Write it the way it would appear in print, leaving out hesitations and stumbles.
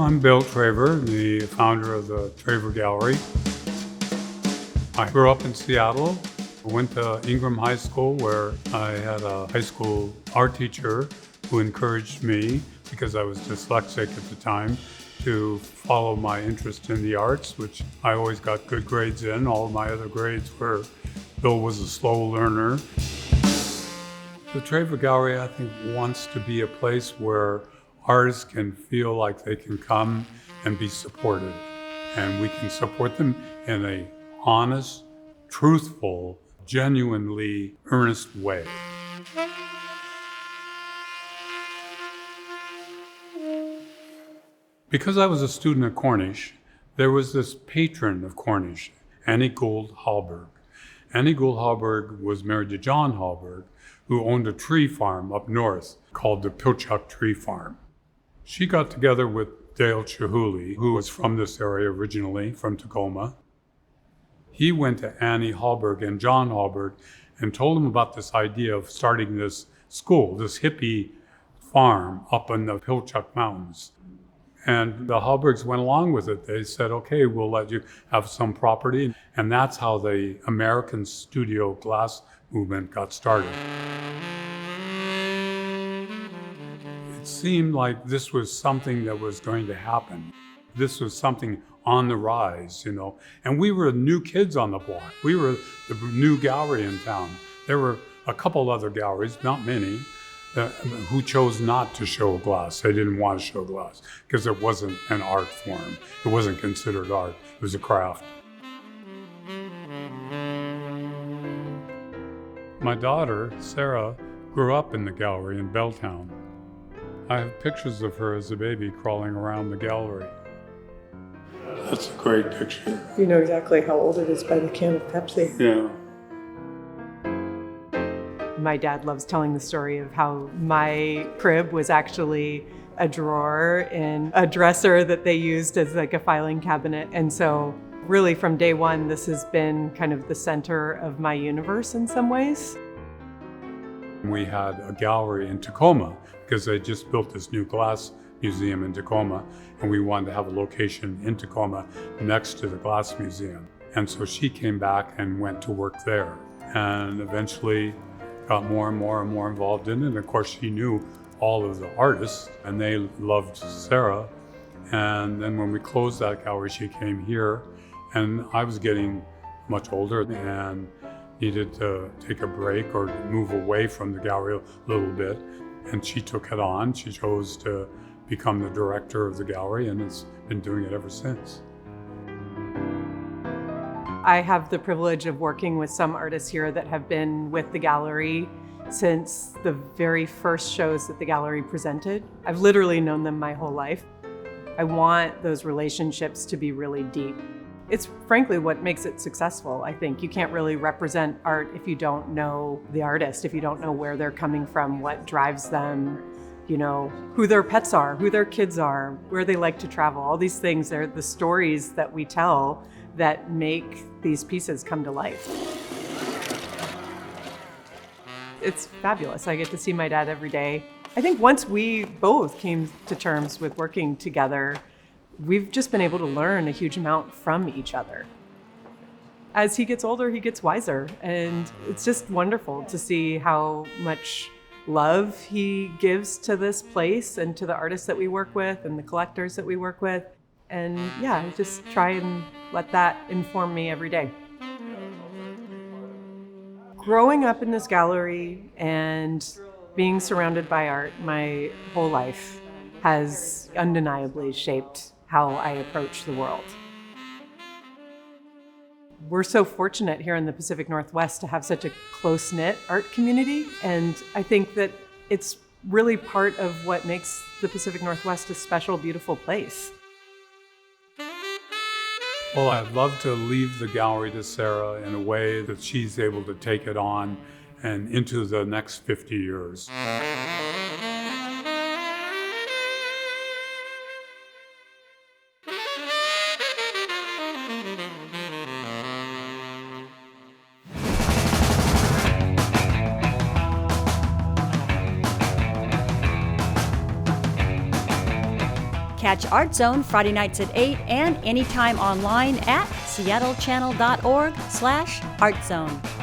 I'm Bill Traver, the founder of the Traver Gallery. I grew up in Seattle. I went to Ingram High School, where I had a high school art teacher who encouraged me, because I was dyslexic at the time, to follow my interest in the arts, which I always got good grades in. All of my other grades were, Bill was a slow learner. The Traver Gallery, I think, wants to be a place where artists can feel like they can come and be supported. And we can support them in a honest, truthful, genuinely earnest way. Because I was a student at Cornish, there was this patron of Cornish, Annie Gould Hallberg. Annie Gould Hallberg was married to John Hallberg, who owned a tree farm up north called the Pilchuck Tree Farm. She got together with Dale Chihuly, who was from this area originally, from Tacoma. He went to Annie Hallberg and John Hallberg and told him about this idea of starting this school, this hippie farm up in the Pilchuck Mountains. And the Hallbergs went along with it. They said, okay, we'll let you have some property. And that's how the American studio glass movement got started. It seemed like this was something that was going to happen. This was something on the rise, you know. And we were new kids on the block. We were the new gallery in town. There were a couple other galleries, not many, who chose not to show glass. They didn't want to show glass because it wasn't an art form. It wasn't considered art. It was a craft. My daughter, Sarah, grew up in the gallery in Belltown. I have pictures of her as a baby crawling around the gallery. That's a great picture. You know exactly how old it is by the can of Pepsi. Yeah. My dad loves telling the story of how my crib was actually a drawer in a dresser that they used as like a filing cabinet. And so really from day one, this has been kind of the center of my universe in some ways. We had a gallery in Tacoma because they just built this new glass museum in Tacoma, and we wanted to have a location in Tacoma next to the glass museum. And so she came back and went to work there, and eventually got more and more and more involved in it. And of course, she knew all of the artists, and they loved Sarah. And then when we closed that gallery, she came here, and I was getting much older and needed to take a break or move away from the gallery a little bit. And she took it on. She chose to become the director of the gallery, and has been doing it ever since. I have the privilege of working with some artists here that have been with the gallery since the very first shows that the gallery presented. I've literally known them my whole life. I want those relationships to be really deep. It's frankly what makes it successful, I think. You can't really represent art if you don't know the artist, if you don't know where they're coming from, what drives them, you know, who their pets are, who their kids are, where they like to travel. All these things, they're the stories that we tell that make these pieces come to life. It's fabulous. I get to see my dad every day. I think once we both came to terms with working together, we've just been able to learn a huge amount from each other. As he gets older, he gets wiser, and it's just wonderful to see how much love he gives to this place and to the artists that we work with and the collectors that we work with. And yeah, I just try and let that inform me every day. Growing up in this gallery and being surrounded by art my whole life has undeniably shaped how I approach the world. We're so fortunate here in the Pacific Northwest to have such a close-knit art community, and I think that it's really part of what makes the Pacific Northwest a special, beautiful place. Well, I'd love to leave the gallery to Sarah in a way that she's able to take it on and into the next 50 years. Catch Art Zone Friday nights at 8 and anytime online at seattle.gov/artzone.